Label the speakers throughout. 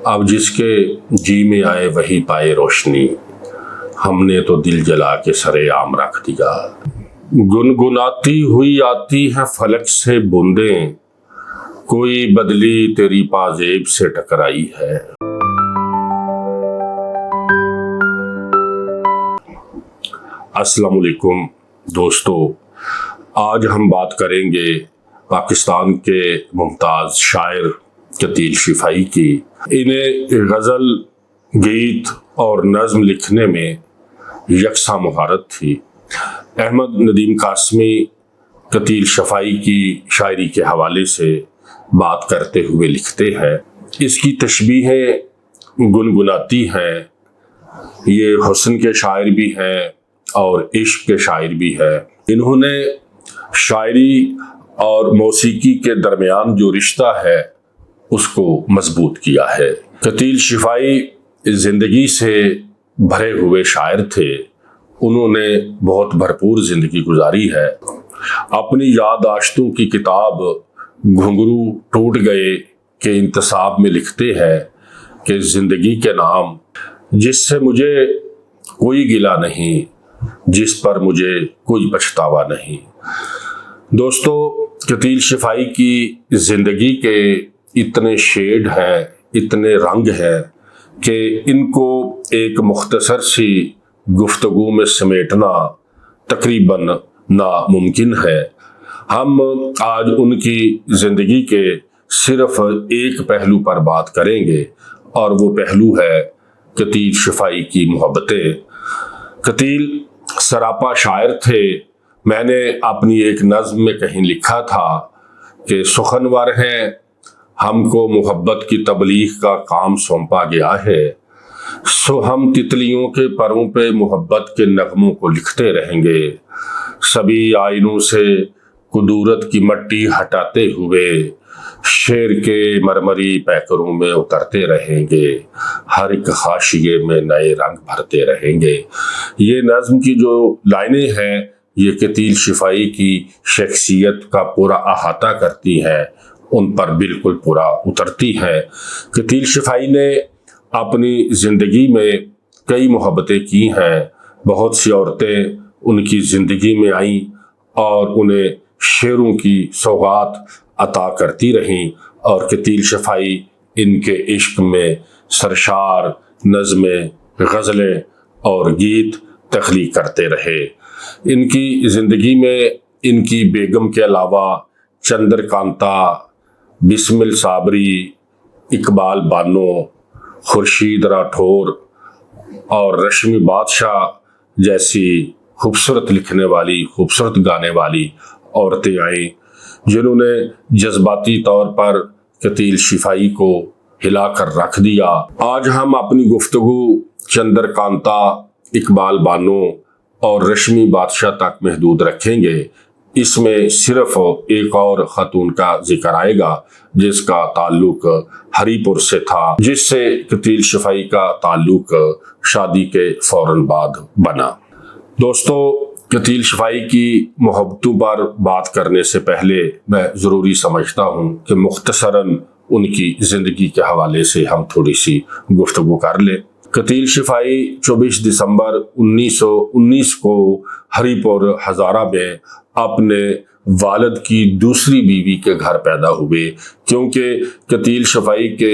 Speaker 1: اب جس کے جی میں آئے وہی پائے روشنی، ہم نے تو دل جلا کے سرے عام رکھ دیا۔ گنگناتی ہوئی آتی ہے فلک سے بوندیں، کوئی بدلی تیری پازیب سے ٹکرائی ہے۔ السلام علیکم دوستو، آج ہم بات کریں گے پاکستان کے ممتاز شاعر کتیل شفائی کی۔ انہیں غزل، گیت اور نظم لکھنے میں یکساں مہارت تھی۔ احمد ندیم قاسمی کتیل شفائی کی شاعری کے حوالے سے بات کرتے ہوئے لکھتے ہیں، اس کی تشبیہیں گنگناتی ہیں۔ یہ حسن کے شاعر بھی ہیں اور عشق کے شاعر بھی ہیں۔ انہوں نے شاعری اور موسیقی کے درمیان جو رشتہ ہے اس کو مضبوط کیا ہے۔ کتیل شفائی زندگی سے بھرے ہوئے شاعر تھے۔ انہوں نے بہت بھرپور زندگی گزاری ہے۔ اپنی یادداشتوں کی کتاب گھنگرو ٹوٹ گئے کے انتصاب میں لکھتے ہیں کہ زندگی کے نام جس سے مجھے کوئی گلہ نہیں، جس پر مجھے کوئی پچھتاوا نہیں۔ دوستو، کتیل شفائی کی زندگی کے اتنے شیڈ ہیں، اتنے رنگ ہیں کہ ان کو ایک مختصر سی گفتگو میں سمیٹنا تقریباً ناممکن ہے۔ ہم آج ان کی زندگی کے صرف ایک پہلو پر بات کریں گے اور وہ پہلو ہے کتیل شفائی کی محبتیں۔ کتیل سراپا شاعر تھے۔ میں نے اپنی ایک نظم میں کہیں لکھا تھا کہ سخنور ہیں، ہم کو محبت کی تبلیغ کا کام سونپا گیا ہے، سو ہم تتلیوں کے پروں پہ محبت کے نغموں کو لکھتے رہیں گے، سبھی آئینوں سے قدورت کی مٹی ہٹاتے ہوئے شعر کے مرمری پیکروں میں اترتے رہیں گے، ہر ایک حاشیے میں نئے رنگ بھرتے رہیں گے۔ یہ نظم کی جو لائنیں ہیں یہ کتیل شفائی کی شخصیت کا پورا احاطہ کرتی ہیں، ان پر بالکل پورا اترتی ہیں۔ کتیل شفائی نے اپنی زندگی میں کئی محبتیں کی ہیں۔ بہت سی عورتیں ان کی زندگی میں آئیں اور انہیں شعروں کی سوغات عطا کرتی رہیں، اور کتیل شفائی ان کے عشق میں سرشار نظمیں، غزلیں اور گیت تخلیق کرتے رہے۔ ان کی زندگی میں ان کی بیگم کے علاوہ چندر کانتا، بسمل صابری، اقبال بانو، خورشید راٹھور اور رشمی بادشاہ جیسی خوبصورت لکھنے والی، خوبصورت گانے والی عورتیں آئیں جنہوں نے جذباتی طور پر کتیل شفائی کو ہلا کر رکھ دیا۔ آج ہم اپنی گفتگو چندر کانتا، اقبال بانو اور رشمی بادشاہ تک محدود رکھیں گے۔ اس میں صرف ایک اور خاتون کا ذکر آئے گا جس کا تعلق ہری پور سے تھا، جس سے کتیل شفائی کا تعلق شادی کے فوراً بعد بنا۔ دوستو، کتیل شفائی کی محبتوں پر بات کرنے سے پہلے میں ضروری سمجھتا ہوں کہ مختصراً ان کی زندگی کے حوالے سے ہم تھوڑی سی گفتگو کر لیں۔ کتیل شفائی 24 دسمبر 1919 کو ہری پور ہزارہ میں اپنے والد کی دوسری بیوی کے گھر پیدا ہوئے۔ کیونکہ کتیل شفائی کے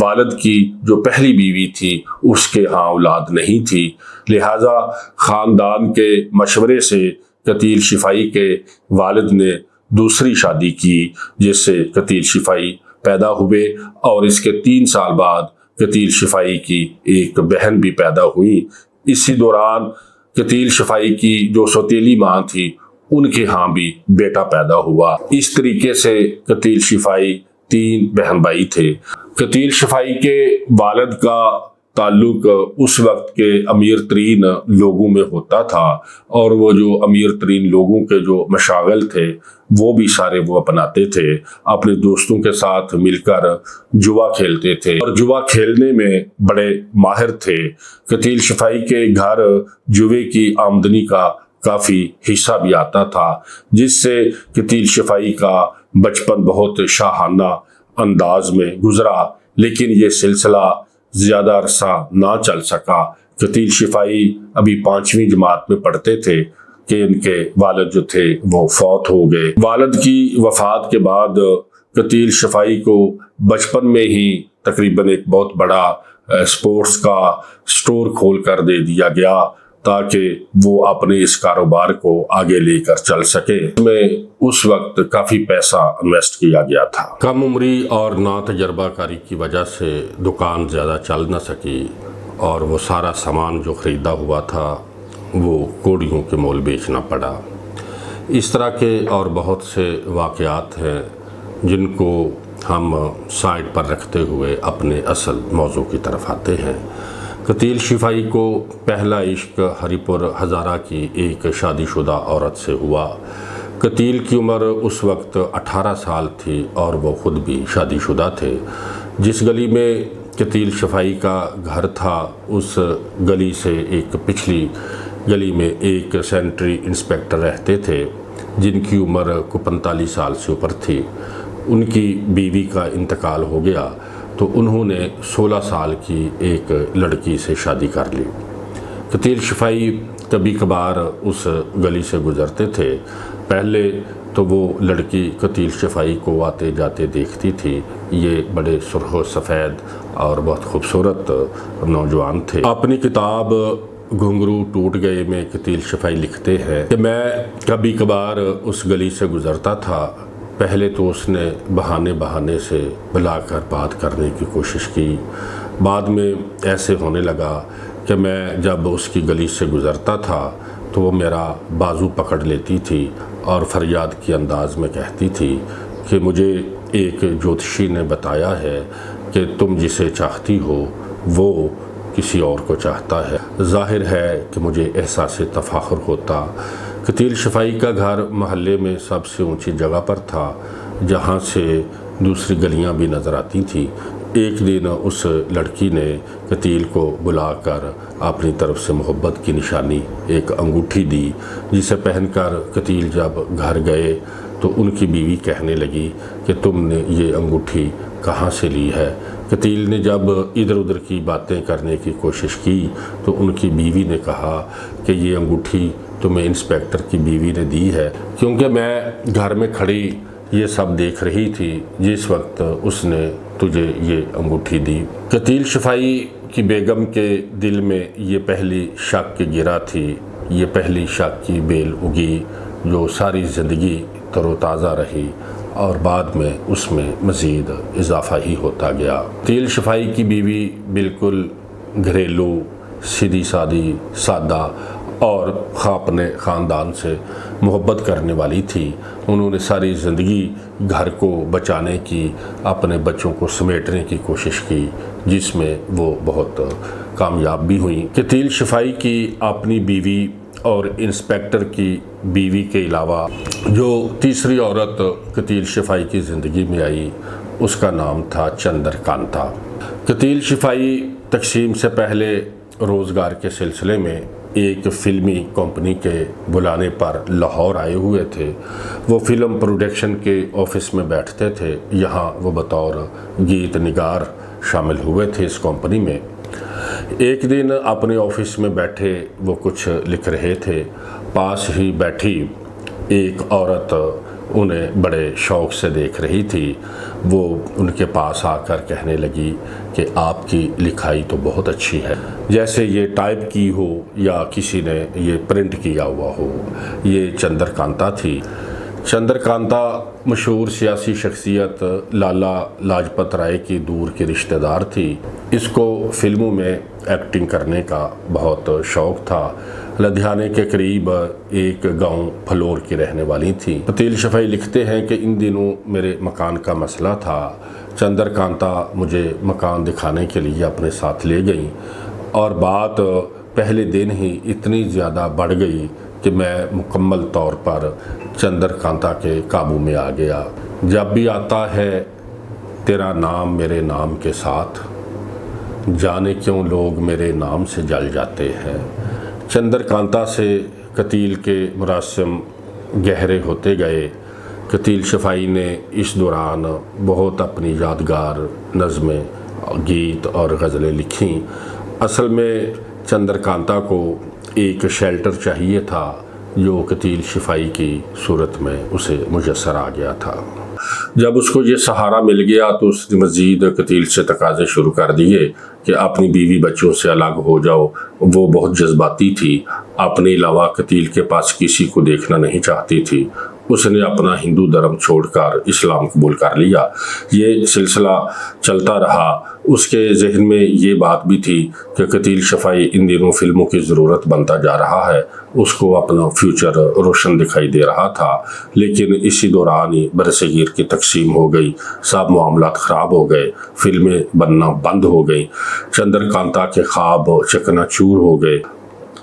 Speaker 1: والد کی جو پہلی بیوی تھی اس کے ہاں اولاد نہیں تھی، لہذا خاندان کے مشورے سے کتیل شفائی کے والد نے دوسری شادی کی جس سے کتیل شفائی پیدا ہوئے، اور اس کے 3 سال بعد کتیل شفائی کی ایک بہن بھی پیدا ہوئی۔ اسی دوران کتیل شفائی کی جو سوتیلی ماں تھی ان کے ہاں بھی بیٹا پیدا ہوا۔ اس طریقے سے کتیل شفائی 3 بہن بھائی تھے۔ کتیل شفائی کے والد کا تعلق اس وقت کے امیر ترین لوگوں میں ہوتا تھا، اور وہ جو امیر ترین لوگوں کے جو مشاغل تھے وہ بھی سارے وہ اپناتے تھے۔ اپنے دوستوں کے ساتھ مل کر جوا کھیلتے تھے اور جوا کھیلنے میں بڑے ماہر تھے۔ کتیل شفائی کے گھر جوے کی آمدنی کا کافی حصہ بھی آتا تھا، جس سے کتیل شفائی کا بچپن بہت شاہانہ انداز میں گزرا۔ لیکن یہ سلسلہ زیادہ عرصہ نہ چل سکا۔ قتیل شفائی ابھی 5ویں جماعت میں پڑھتے تھے کہ ان کے والد جو تھے وہ فوت ہو گئے۔ والد کی وفات کے بعد قتیل شفائی کو بچپن میں ہی تقریباً ایک بہت بڑا سپورٹس کا سٹور کھول کر دے دیا گیا تاکہ وہ اپنے اس کاروبار کو آگے لے کر چل سکے۔ میں اس وقت کافی پیسہ انویسٹ کیا گیا تھا۔ کم عمری اور نا تجربہ کاری کی وجہ سے دکان زیادہ چل نہ سکی اور وہ سارا سامان جو خریدا ہوا تھا وہ کوڑیوں کے مول بیچنا پڑا۔ اس طرح کے اور بہت سے واقعات ہیں جن کو ہم سائڈ پر رکھتے ہوئے اپنے اصل موضوع کی طرف آتے ہیں۔ قتیل شفائی کو پہلا عشق ہری پور ہزارہ کی ایک شادی شدہ عورت سے ہوا۔ قتیل کی عمر اس وقت 18 سال تھی اور وہ خود بھی شادی شدہ تھے۔ جس گلی میں قتیل شفائی کا گھر تھا اس گلی سے ایک پچھلی گلی میں ایک سینٹری انسپیکٹر رہتے تھے جن کی عمر کو 45 سال سے اوپر تھی۔ ان کی بیوی کا انتقال ہو گیا تو انہوں نے 16 سال کی ایک لڑکی سے شادی کر لی۔ قتیل شفائی کبھی کبھار اس گلی سے گزرتے تھے۔ پہلے تو وہ لڑکی قتیل شفائی کو آتے جاتے دیکھتی تھی۔ یہ بڑے سرخ و سفید اور بہت خوبصورت نوجوان تھے۔ اپنی کتاب گھنگرو ٹوٹ گئے میں قتیل شفائی لکھتے ہیں کہ میں کبھی کبھار اس گلی سے گزرتا تھا۔ پہلے تو اس نے بہانے سے بلا کر بات کرنے کی کوشش کی، بعد میں ایسے ہونے لگا کہ میں جب اس کی گلی سے گزرتا تھا تو وہ میرا بازو پکڑ لیتی تھی اور فریاد کے انداز میں کہتی تھی کہ مجھے ایک جوتشی نے بتایا ہے کہ تم جسے چاہتی ہو وہ کسی اور کو چاہتا ہے۔ ظاہر ہے کہ مجھے احساس تفاخر ہوتا۔ قتیل شفائی کا گھر محلے میں سب سے اونچی جگہ پر تھا جہاں سے دوسری گلیاں بھی نظر آتی تھیں۔ ایک دن اس لڑکی نے قتیل کو بلا کر اپنی طرف سے محبت کی نشانی ایک انگوٹھی دی، جسے پہن کر قتیل جب گھر گئے تو ان کی بیوی کہنے لگی کہ تم نے یہ انگوٹھی کہاں سے لی ہے؟ قتیل نے جب ادھر ادھر کی باتیں کرنے کی کوشش کی تو ان کی بیوی نے کہا کہ یہ انگوٹھی تمہیں انسپیکٹر کی بیوی نے دی ہے، کیونکہ میں گھر میں کھڑی یہ سب دیکھ رہی تھی جس وقت اس نے تجھے یہ انگوٹھی دی۔ قتیل شفائی کی بیگم کے دل میں یہ پہلی شک کی گرہ تھی، یہ پہلی شک کی بیل اگی جو ساری زندگی تر و تازہ رہی اور بعد میں اس میں مزید اضافہ ہی ہوتا گیا۔ قتیل شفائی کی بیوی بالکل گھریلو، سیدھی سادی، سادہ اور اپنے خاندان سے محبت کرنے والی تھی۔ انہوں نے ساری زندگی گھر کو بچانے کی، اپنے بچوں کو سمیٹنے کی کوشش کی جس میں وہ بہت کامیاب بھی ہوئیں۔ قتیل شفائی کی اپنی بیوی اور انسپیکٹر کی بیوی کے علاوہ جو تیسری عورت قتیل شفائی کی زندگی میں آئی اس کا نام تھا چندر کانتا۔ قتیل شفائی تقسیم سے پہلے روزگار کے سلسلے میں ایک فلمی کمپنی کے بلانے پر لاہور آئے ہوئے تھے۔ وہ فلم پروڈکشن کے آفس میں بیٹھتے تھے۔ یہاں وہ بطور گیت نگار شامل ہوئے تھے اس کمپنی میں۔ ایک دن اپنے آفس میں بیٹھے وہ کچھ لکھ رہے تھے، پاس ہی بیٹھی ایک عورت انہیں بڑے شوق سے دیکھ رہی تھی۔ وہ ان کے پاس آ کر کہنے لگی کہ آپ کی لکھائی تو بہت اچھی ہے، جیسے یہ ٹائپ کی ہو یا کسی نے یہ پرنٹ کیا ہوا ہو۔ یہ چندر کانتا تھی۔ چندر کانتا مشہور سیاسی شخصیت لالا لاجپت رائے کی دور کی رشتہ دار تھی۔ اس کو فلموں میں ایکٹنگ کرنے کا بہت شوق تھا۔ لدھیانے کے قریب ایک گاؤں پھلور کی رہنے والی تھی۔ قتیل شفائی لکھتے ہیں کہ ان دنوں میرے مکان کا مسئلہ تھا۔ چندر کانتا مجھے مکان دکھانے کے لیے اپنے ساتھ لے گئیں اور بات پہلے دن ہی اتنی زیادہ بڑھ گئی کہ میں مکمل طور پر چندر کانتا کے قابو میں آ گیا۔ جب بھی آتا ہے تیرا نام میرے نام کے ساتھ، جانے کیوں لوگ میرے نام سے جل جاتے ہیں۔ چندر کانتا سے قتیل کے مراسم گہرے ہوتے گئے۔ قتیل شفائی نے اس دوران بہت اپنی یادگار نظمیں گیت اور غزلیں لکھیں۔ اصل میں چندر کانتا کو ایک شیلٹر چاہیے تھا جو قتیل شفائی کی صورت میں اسے میسر آ گیا تھا۔ جب اس کو یہ سہارا مل گیا تو اس نے مزید قتیل سے تقاضے شروع کر دیے کہ اپنی بیوی بچوں سے الگ ہو جاؤ۔ وہ بہت جذباتی تھی، اپنے علاوہ قتیل کے پاس کسی کو دیکھنا نہیں چاہتی تھی۔ اس نے اپنا ہندو دھرم چھوڑ کر اسلام قبول کر لیا۔ یہ سلسلہ چلتا رہا۔ اس کے ذہن میں یہ بات بھی تھی کہ قتیل شفائی ان دنوں فلموں کی ضرورت بنتا جا رہا ہے، اس کو اپنا فیوچر روشن دکھائی دے رہا تھا۔ لیکن اسی دوران ہی برصغیر کی تقسیم ہو گئی، سب معاملات خراب ہو گئے، فلمیں بننا بند ہو گئیں، چندر کانتا کے خواب چکنا چور ہو گئے۔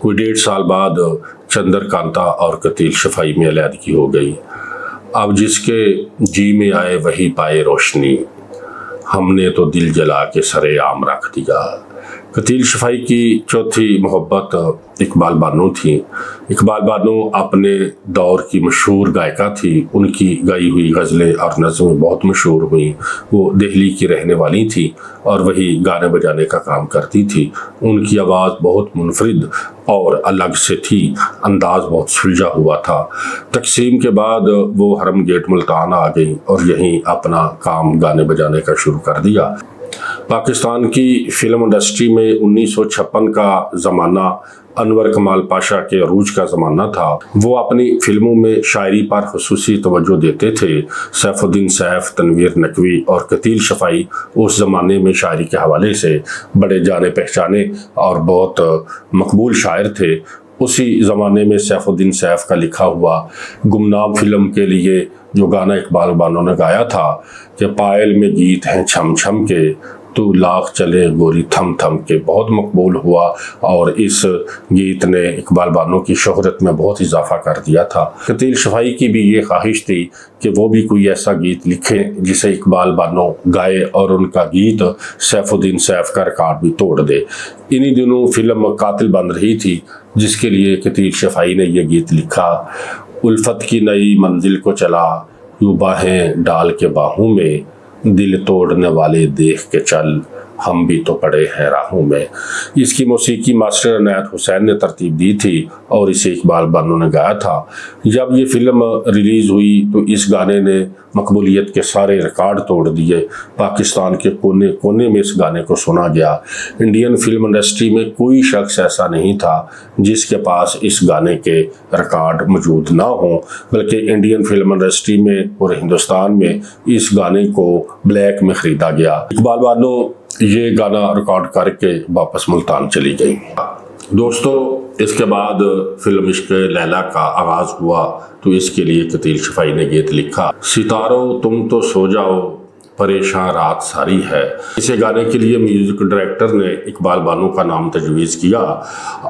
Speaker 1: کوئی 1.5 سال بعد چندر کانتا اور قتیل شفائی میں علیحدگی ہو گئی۔ اب جس کے جی میں آئے وہی پائے روشنی، ہم نے تو دل جلا کے سرے عام رکھ دیا۔ قتیل شفائی کی چوتھی محبت اقبال بانو تھی۔ اقبال بانو اپنے دور کی مشہور گائیکا تھی، ان کی گائی ہوئی غزلیں اور نظمیں بہت مشہور ہوئیں۔ وہ دہلی کی رہنے والی تھی اور وہی گانے بجانے کا کام کرتی تھی۔ ان کی آواز بہت منفرد اور الگ سے تھی، انداز بہت سلجھا ہوا تھا۔ تقسیم کے بعد وہ حرم گیٹ ملتان آ گئی اور یہیں اپنا کام گانے بجانے کا شروع کر دیا۔ پاکستان کی فلم انڈسٹری میں 1956 کا زمانہ انور کمال پاشا کے عروج کا زمانہ تھا۔ وہ اپنی فلموں میں شاعری پر خصوصی توجہ دیتے تھے۔ سیف الدین سیف، تنویر نقوی اور قتیل شفائی اس زمانے میں شاعری کے حوالے سے بڑے جانے پہچانے اور بہت مقبول شاعر تھے۔ اسی زمانے میں سیف الدین سیف کا لکھا ہوا گمنام فلم کے لیے جو گانا اقبال بانو نے گایا تھا کہ پائل میں گیت ہیں چھم چھم کے، تو لاکھ چلے گوری تھم تھم کے، بہت مقبول ہوا اور اس گیت نے اقبال بانو کی شہرت میں بہت اضافہ کر دیا تھا۔ قتیل شفائی کی بھی یہ خواہش تھی کہ وہ بھی کوئی ایسا گیت لکھیں جسے اقبال بانو گائے اور ان کا گیت سیف الدین سیف کا ریکارڈ بھی توڑ دے۔ انہی دنوں فلم قاتل بن رہی تھی جس کے لیے قتیل شفائی نے یہ گیت لکھا: الفت کی نئی منزل کو چلا، یوں باہیں ڈال کے باہوں میں، دل توڑنے والے دیکھ کے چل، ہم بھی تو پڑے ہیں راہوں میں۔ اس کی موسیقی ماسٹر عنایت حسین نے ترتیب دی تھی اور اسے اقبال بانو نے گایا تھا۔ جب یہ فلم ریلیز ہوئی تو اس گانے نے مقبولیت کے سارے ریکارڈ توڑ دیے۔ پاکستان کے کونے کونے میں اس گانے کو سنا گیا۔ انڈین فلم انڈسٹری میں کوئی شخص ایسا نہیں تھا جس کے پاس اس گانے کے ریکارڈ موجود نہ ہوں، بلکہ انڈین فلم انڈسٹری میں اور ہندوستان میں اس گانے کو بلیک میں خریدا گیا۔ اقبال بانو یہ گانا ریکارڈ کر کے واپس ملتان چلی گئی۔ دوستو، اس کے بعد فلم عشق لیلا کا آغاز ہوا تو اس کے لیے قتیل شفائی نے گیت لکھا: ستاروں تم تو سو جاؤ، پریشان رات ساری ہے۔ اسے گانے کے لیے میوزک ڈائریکٹر نے اقبال بانو کا نام تجویز کیا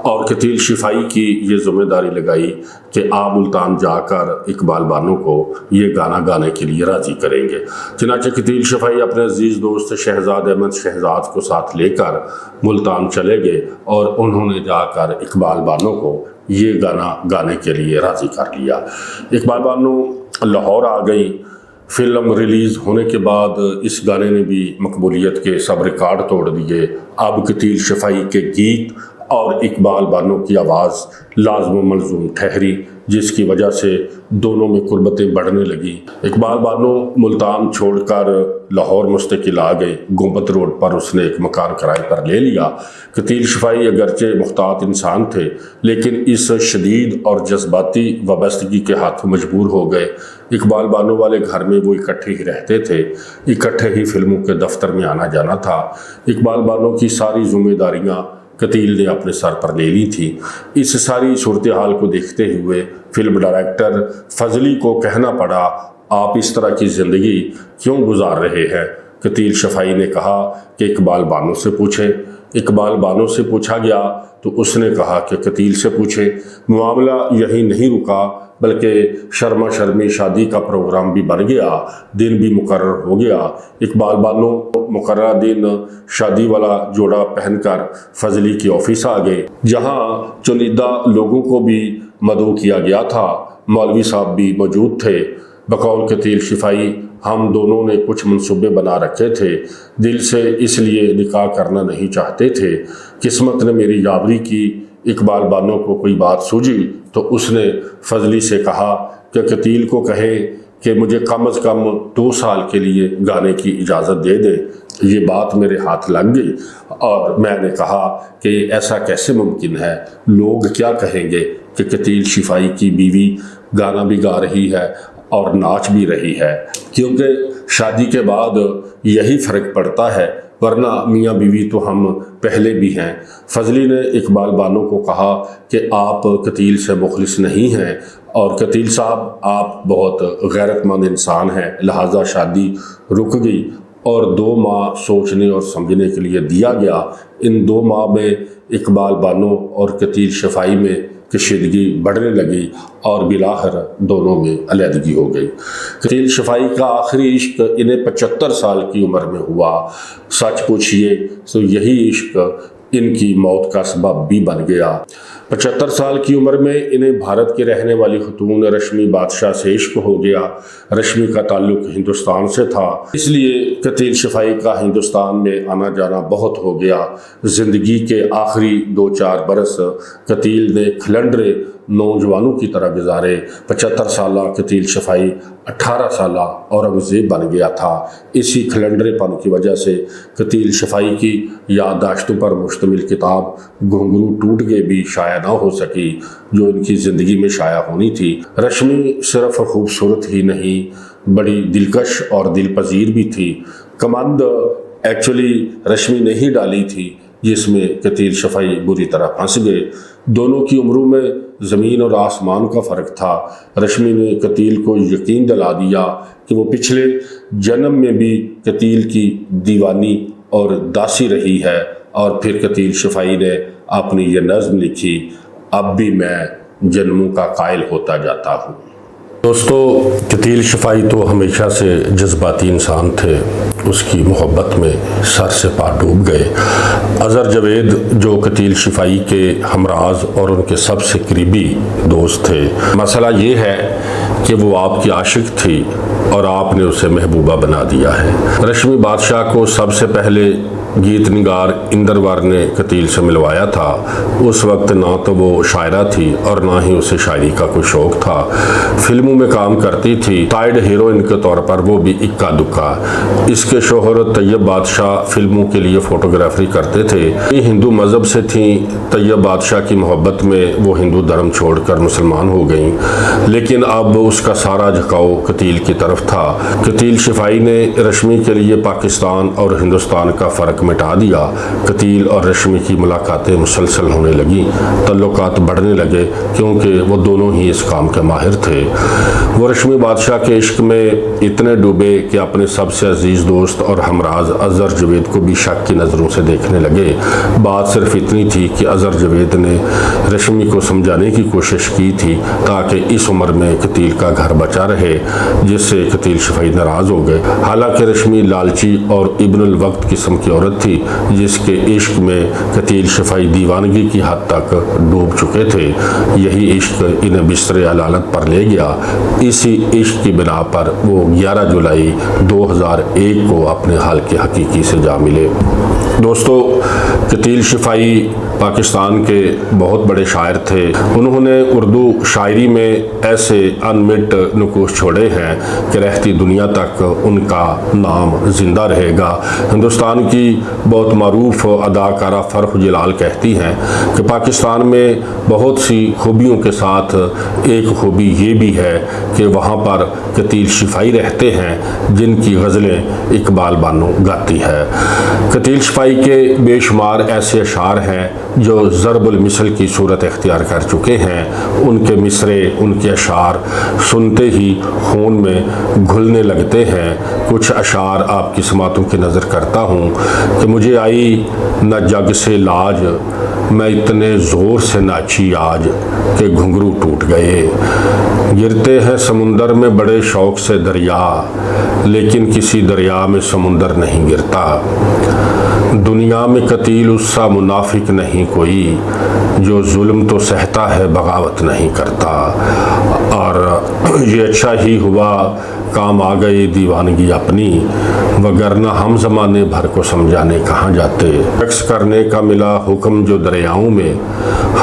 Speaker 1: اور قتیل شفائی کی یہ ذمہ داری لگائی کہ آپ ملتان جا کر اقبال بانو کو یہ گانا گانے کے لیے راضی کریں گے۔ چنانچہ قتیل شفائی اپنے عزیز دوست شہزاد احمد شہزاد کو ساتھ لے کر ملتان چلے گئے اور انہوں نے جا کر اقبال بانو کو یہ گانا گانے کے لیے راضی کر لیا۔ اقبال بانو لاہور آ گئی۔ فلم ریلیز ہونے کے بعد اس گانے نے بھی مقبولیت کے سب ریکارڈ توڑ دیے۔ اب قتیل شفائی کے گیت اور اقبال بانو کی آواز لازم و ملزوم ٹھہری، جس کی وجہ سے دونوں میں قربتیں بڑھنے لگیں۔ اقبال بانو ملتان چھوڑ کر لاہور مستقل آ گئے۔ گنبد روڈ پر اس نے ایک مکان کرائے پر لے لیا۔ قتیل شفائی اگرچہ محتاط انسان تھے لیکن اس شدید اور جذباتی وابستگی کے ہاتھوں مجبور ہو گئے۔ اقبال بانو والے گھر میں وہ اکٹھے ہی رہتے تھے، اکٹھے ہی فلموں کے دفتر میں آنا جانا تھا۔ اقبال بانو کی ساری ذمہ داریاں قتیل نے اپنے سر پر لے لی تھی۔ اس ساری صورتحال کو دیکھتے ہوئے فلم ڈائریکٹر فضلی کو کہنا پڑا: آپ اس طرح کی زندگی کیوں گزار رہے ہیں؟ قتیل شفائی نے کہا کہ اقبال بانو سے پوچھیں۔ اقبال بانو سے پوچھا گیا تو اس نے کہا کہ قتیل سے پوچھیں۔ معاملہ یہی نہیں رکا بلکہ شرما شرمی شادی کا پروگرام بھی بن گیا، دن بھی مقرر ہو گیا۔ اقبال بانو مقررہ دن شادی والا جوڑا پہن کر فضلی کی آفس آ گئے، جہاں چنیدہ لوگوں کو بھی مدعو کیا گیا تھا۔ مولوی صاحب بھی موجود تھے۔ بقول قتیل شفائی ہم دونوں نے کچھ منصوبے بنا رکھے تھے، دل سے اس لیے نکاح کرنا نہیں چاہتے تھے۔ قسمت نے میری یاوری کی، اقبال بانو کو کوئی بات سوجھی تو اس نے فضلی سے کہا کہ قتیل کو کہے کہ مجھے کم از کم 2 سال کے لیے گانے کی اجازت دے دے۔ یہ بات میرے ہاتھ لگ گئی اور میں نے کہا کہ ایسا کیسے ممکن ہے، لوگ کیا کہیں گے کہ قتیل شفائی کی بیوی گانا بھی گا رہی ہے اور ناچ بھی رہی ہے، کیونکہ شادی کے بعد یہی فرق پڑتا ہے، ورنہ میاں بیوی تو ہم پہلے بھی ہیں۔ فضلی نے اقبال بانو کو کہا کہ آپ قتیل سے مخلص نہیں ہیں اور قتیل صاحب آپ بہت غیرت مند انسان ہیں، لہٰذا شادی رک گئی اور 2 ماہ سوچنے اور سمجھنے کے لیے دیا گیا۔ ان 2 ماہ میں اقبال بانو اور قتیل شفائی میں کشیدگی بڑھنے لگی اور بالآخر دونوں میں علیحدگی ہو گئی۔ قتیل شفائی کا آخری عشق انہیں 75 سال کی عمر میں ہوا۔ سچ پوچھئے تو یہی عشق ان کی موت کا سبب بھی بن گیا۔ 75 سال کی عمر میں انہیں بھارت کی رہنے والی خاتون رشمی بادشاہ سے عشق ہو گیا۔ رشمی کا تعلق ہندوستان سے تھا، اس لیے قتیل شفائی کا ہندوستان میں آنا جانا بہت ہو گیا۔ زندگی کے آخری 2-4 برس قتیل نے کھلنڈرے نوجوانوں کی طرح گزارے۔ 75 سالہ قتیل شفائی 18 سالہ اورنگزیب بن گیا تھا۔ اسی کھلنڈرے پن کی وجہ سے قتیل شفائی کی یادداشتوں پر مشتمل کتاب گھنگرو ٹوٹ گئے بھی شائع نہ ہو سکی، جو ان کی زندگی میں شائع ہونی تھی۔ رشمی صرف خوبصورت ہی نہیں، بڑی دلکش اور دل پذیر بھی تھی۔ کمند ایکچولی رشمی نے ہی ڈالی تھی، جس میں قتیل شفائی بری طرح پھنس گئے۔ دونوں کی عمروں میں زمین اور آسمان کا فرق تھا۔ رشمی نے قتیل کو یقین دلا دیا کہ وہ پچھلے جنم میں بھی قتیل کی دیوانی اور داسی رہی ہے، اور پھر قتیل شفائی نے اپنی یہ نظم لکھی، اب بھی میں جنموں کا قائل ہوتا جاتا ہوں۔ دوستو، قتیل شفائی تو ہمیشہ سے جذباتی انسان تھے، اس کی محبت میں سر سے پار ڈوب گئے۔ اظہر جاوید جو قتیل شفائی کے ہمراز اور ان کے سب سے قریبی دوست تھے، مسئلہ یہ ہے کہ وہ آپ کی عاشق تھی اور آپ نے اسے محبوبہ بنا دیا ہے۔ رشمی بادشاہ کو سب سے پہلے گیت نگار اندرور نے قتیل سے ملوایا تھا۔ اس وقت نہ تو وہ شاعرہ تھی اور نہ ہی اسے شاعری کا کوئی شوق تھا۔ فلموں میں کام کرتی تھی، سائیڈ ہیروئن کے طور پر وہ بھی اکا دکا۔ اس کے شوہر طیب بادشاہ فلموں کے لیے فوٹوگرافری کرتے تھے۔ یہ ہندو مذہب سے تھیں۔ طیب بادشاہ کی محبت میں وہ ہندو دھرم چھوڑ کر مسلمان ہو گئیں، لیکن اب اس کا سارا جھکاؤ قتیل کی طرف تھا۔ قتیل شفائی نے رشمی کے لیے پاکستان اور ہندوستان کا فرق مٹا دیا۔ قتیل اور رشمی کی ملاقاتیں مسلسل ہونے لگیں، تعلقات بڑھنے لگے، کیونکہ وہ دونوں ہی اس کام کے ماہر تھے۔ وہ رشمی بادشاہ کے عشق میں اتنے ڈوبے کہ اپنے سب سے عزیز دوست اور ہمراز اظہر جاوید کو بھی شک کی نظروں سے دیکھنے لگے۔ بات صرف اتنی تھی کہ اظہر جاوید نے رشمی کو سمجھانے کی کوشش کی تھی تاکہ اس عمر میں قتیل کا گھر بچا رہے، جس سے قتیل شفائی ناراض ہو گئے۔ حالانکہ رشمی لالچی اور ابن الوقت قسم کی عورت تھی، جس کے عشق میں قتیل شفائی دیوانگی کی حد تک ڈوب چکے تھے۔ یہی عشق انہیں بستر علالت پر لے گیا۔ اسی عشق کی بنا پر وہ 11 جولائی 2001 کو اپنے حال کے حقیقی سے جا ملے۔ دوستو، قتیل شفائی پاکستان کے بہت بڑے شاعر تھے۔ انہوں نے اردو شاعری میں ایسے انمٹ نقوش چھوڑے ہیں کہ رہتی دنیا تک ان کا نام زندہ رہے گا۔ ہندوستان کی بہت معروف اداکارہ فرح جلال کہتی ہیں کہ پاکستان میں بہت سی خوبیوں کے ساتھ ایک خوبی یہ بھی ہے کہ وہاں پر قتیل شفائی رہتے ہیں، جن کی غزلیں اقبال بانو گاتی ہے۔ قتیل شفائی کے بے شمار ایسے اشعار ہیں جو ضرب المثل کی صورت اختیار کر چکے ہیں۔ ان کے مصرے، ان کے اشعار سنتے ہی خون میں گھلنے لگتے ہیں۔ کچھ اشعار آپ کی سماعتوں کی نظر کرتا ہوں کہ مجھے آئی نہ جگ سے لاج، میں اتنے زور سے ناچی آج کہ گھنگرو ٹوٹ گئے۔ گرتے ہیں سمندر میں بڑے شوق سے دریا، لیکن کسی دریا میں سمندر نہیں گرتا۔ دنیا میں قتیل اس سا منافق نہیں کوئی، جو ظلم تو سہتا ہے بغاوت نہیں کرتا۔ اور یہ اچھا ہی ہوا کام آ گئی دیوانگی اپنی، وگرنہ ہم زمانے بھر کو سمجھانے کہاں جاتے۔ رقص کرنے کا ملا حکم جو دریاؤں میں،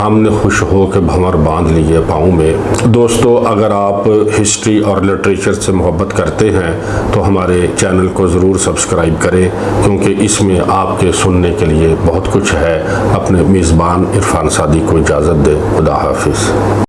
Speaker 1: ہم نے خوش ہو کے بھنور باندھ لیے پاؤں میں۔ دوستو، اگر آپ ہسٹری اور لٹریچر سے محبت کرتے ہیں تو ہمارے چینل کو ضرور سبسکرائب کریں، کیونکہ اس میں آپ کے سننے کے لیے بہت کچھ ہے۔ اپنے میزبان عرفان سعدی کو اجازت دیں۔ خدا حافظ۔